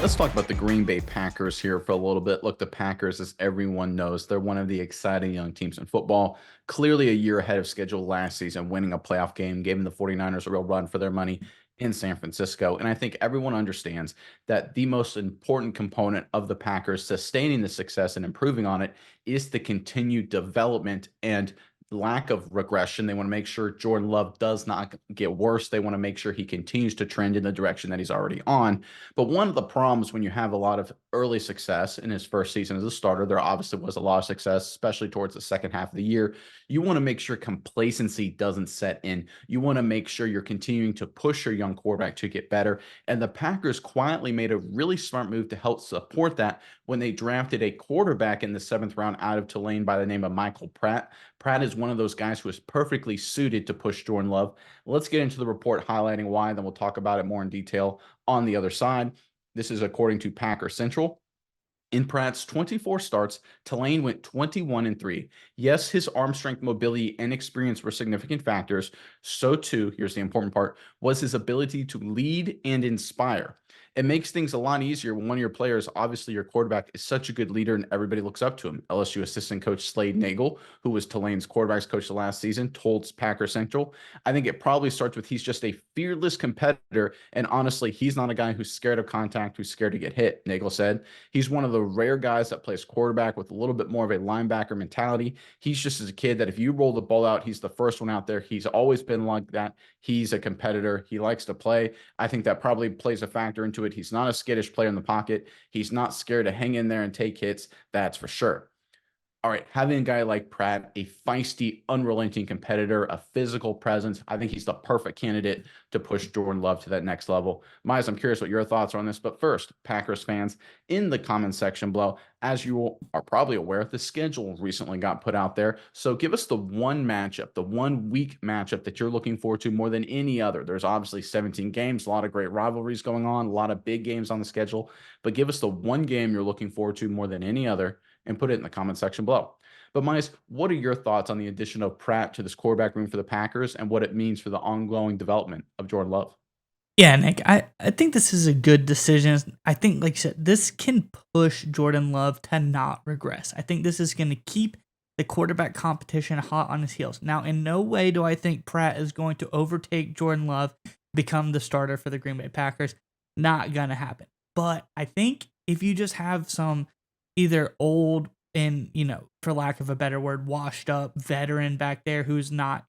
Let's talk about the Green Bay Packers here for a little bit. Look, the Packers, as everyone knows, they're one of the exciting young teams in football. Clearly a year ahead of schedule last season, winning a playoff game, giving the 49ers a real run for their money in San Francisco. And I think everyone understands that the most important component of the Packers sustaining the success and improving on it is the continued development and lack of regression. They want to make sure Jordan Love does not get worse. They want to make sure he continues to trend in the direction that he's already on. But one of the problems when you have a lot of early success in his first season as a starter, there obviously was a lot of success, especially towards the second half of the year. You want to make sure complacency doesn't set in. You want to make sure you're continuing to push your young quarterback to get better. And the Packers quietly made a really smart move to help support that when they drafted a quarterback in the seventh round out of Tulane by the name of Michael Pratt. Pratt is one of those guys who is perfectly suited to push Jordan Love. Let's get into the report highlighting why, then we'll talk about it more in detail on the other side. This is according to Packer Central. In Pratt's 24 starts, Tulane went 21-3. Yes, his arm strength, mobility, and experience were significant factors. So too, here's the important part, was his ability to lead and inspire. It makes things a lot easier when one of your players, obviously your quarterback, is such a good leader and everybody looks up to him. LSU assistant coach Slade Nagel, who was Tulane's quarterbacks coach the last season, told Packer Central, I think it probably starts with he's just a fearless competitor. And honestly, he's not a guy who's scared of contact, who's scared to get hit, Nagel said. He's one of the rare guys that plays quarterback with a little bit more of a linebacker mentality. He's just as a kid that if you roll the ball out, he's the first one out there. He's always been like that. He's a competitor. He likes to play. I think that probably plays a factor into it. He's not a skittish player in the pocket. He's not scared to hang in there and take hits. That's for sure. All right, having a guy like Pratt, a feisty, unrelenting competitor, a physical presence, I think he's the perfect candidate to push Jordan Love to that next level. Miles, I'm curious what your thoughts are on this. But first, Packers fans, in the comment section below, as you are probably aware, the schedule recently got put out there. So give us the one matchup, the 1 week matchup that you're looking forward to more than any other. There's obviously 17 games, a lot of great rivalries going on, a lot of big games on the schedule. But give us the one game you're looking forward to more than any other and put it in the comment section below. But Miles, what are your thoughts on the addition of Pratt to this quarterback room for the Packers and what it means for the ongoing development of Jordan Love? Yeah, Nick, I think this is a good decision. I think, like you said, this can push Jordan Love to not regress. I think this is going to keep the quarterback competition hot on his heels. Now, in no way do I think Pratt is going to overtake Jordan Love, become the starter for the Green Bay Packers. Not going to happen. But I think if you just have some either old and, for lack of a better word, washed up veteran back there who's not,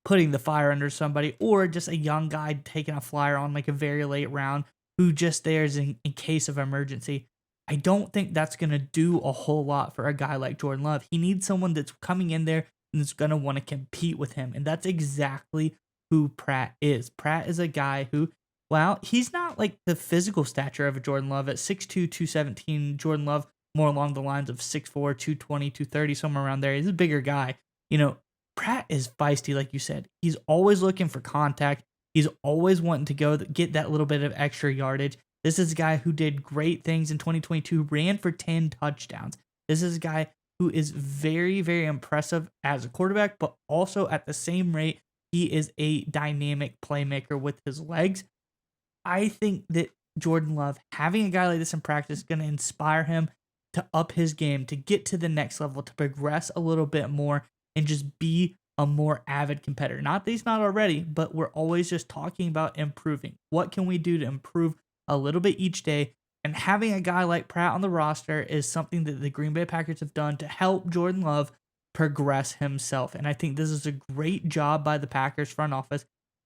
putting the fire under somebody, or just a young guy taking a flyer on like a very late round who just there's in case of emergency. I don't think that's going to do a whole lot for a guy like Jordan Love. He needs someone that's coming in there and that's going to want to compete with him. And that's exactly who Pratt is. Pratt is a guy who, well, he's not like the physical stature of a Jordan Love at 6'2, 217. Jordan Love more along the lines of 6'4, 220, 230, somewhere around there. He's a bigger guy. Pratt is feisty, like you said. He's always looking for contact. He's always wanting to go get that little bit of extra yardage. This is a guy who did great things in 2022, ran for 10 touchdowns. This is a guy who is very, very impressive as a quarterback, but also at the same rate, he is a dynamic playmaker with his legs. I think that Jordan Love, having a guy like this in practice, is going to inspire him to up his game, to get to the next level, to progress a little bit more, and just be a more avid competitor. Not that he's not already, but we're always just talking about improving. What can we do to improve a little bit each day? And having a guy like Pratt on the roster is something that the Green Bay Packers have done to help Jordan Love progress himself. And I think this is a great job by the Packers front office.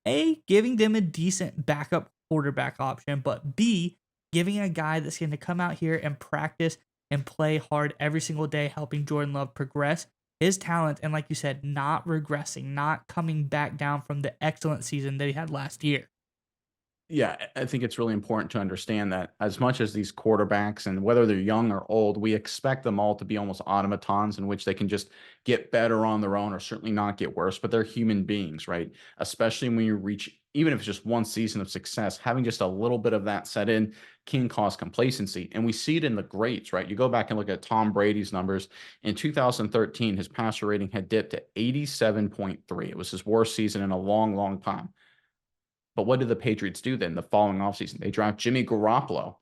A, giving them a decent backup quarterback option, but B, giving a guy that's going to come out here and practice and play hard every single day, helping Jordan Love progress his talent, and like you said, not regressing, not coming back down from the excellent season that he had last year. Yeah, I think it's really important to understand that as much as these quarterbacks and whether they're young or old, we expect them all to be almost automatons in which they can just get better on their own or certainly not get worse, but they're human beings, right? Especially when you reach, even if it's just one season of success, having just a little bit of that set in can cause complacency. And we see it in the greats, right? You go back and look at Tom Brady's numbers. In 2013, his passer rating had dipped to 87.3. It was his worst season in a long, long time. But what did the Patriots do then the following offseason? They draft Jimmy Garoppolo.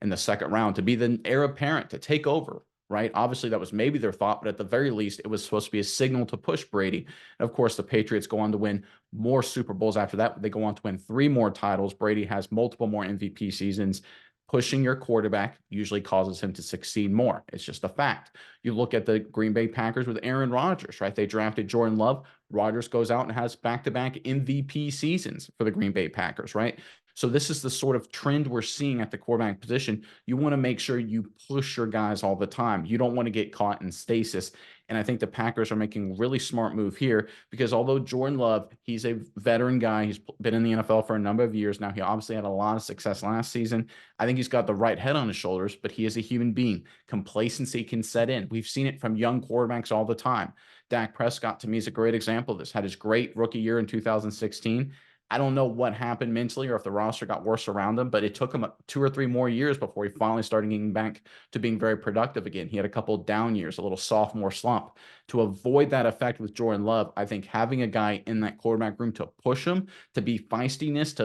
in the second round to be the heir apparent, to take over, right? Obviously, that was maybe their thought, but at the very least, it was supposed to be a signal to push Brady. And of course, the Patriots go on to win more Super Bowls after that. They go on to win 3 more titles. Brady has multiple more MVP seasons. Pushing your quarterback usually causes him to succeed more. It's just a fact. You look at the Green Bay Packers with Aaron Rodgers, right? They drafted Jordan Love. Rodgers goes out and has back-to-back MVP seasons for the Green Bay Packers, right? So this is the sort of trend we're seeing at the quarterback position. You want to make sure you push your guys all the time. You don't want to get caught in stasis. And I think the Packers are making a really smart move here because although Jordan Love, he's a veteran guy, he's been in the NFL for a number of years now. He obviously had a lot of success last season. I think he's got the right head on his shoulders, but he is a human being. Complacency can set in. We've seen it from young quarterbacks all the time. Dak Prescott, to me, is a great example of this. Had his great rookie year in 2016. I don't know what happened mentally or if the roster got worse around him, but it took him 2 or 3 more years before he finally started getting back to being very productive again. He had a couple of down years, a little sophomore slump. To avoid that effect with Jordan Love, I think having a guy in that quarterback room to push him, to be feistiness,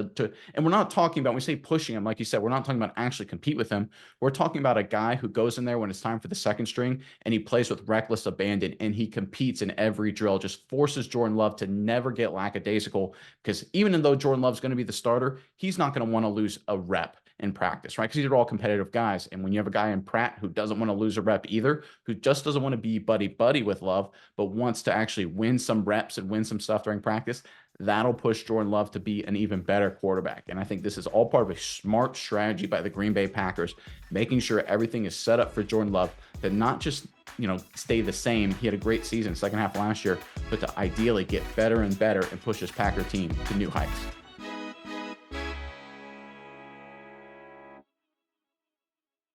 and we're not talking about, when we say pushing him, like you said, we're not talking about actually compete with him. We're talking about a guy who goes in there when it's time for the second string and he plays with reckless abandon and he competes in every drill, just forces Jordan Love to never get lackadaisical because even though Jordan Love's going to be the starter, he's not going to want to lose a rep in practice, right? Because these are all competitive guys. And when you have a guy in Pratt who doesn't want to lose a rep either, who just doesn't want to be buddy-buddy with Love, but wants to actually win some reps and win some stuff during practice, that'll push Jordan Love to be an even better quarterback. And I think this is all part of a smart strategy by the Green Bay Packers, making sure everything is set up for Jordan Love to not just stay the same. He had a great season second half last year, but to ideally get better and better and push his Packer team to new heights.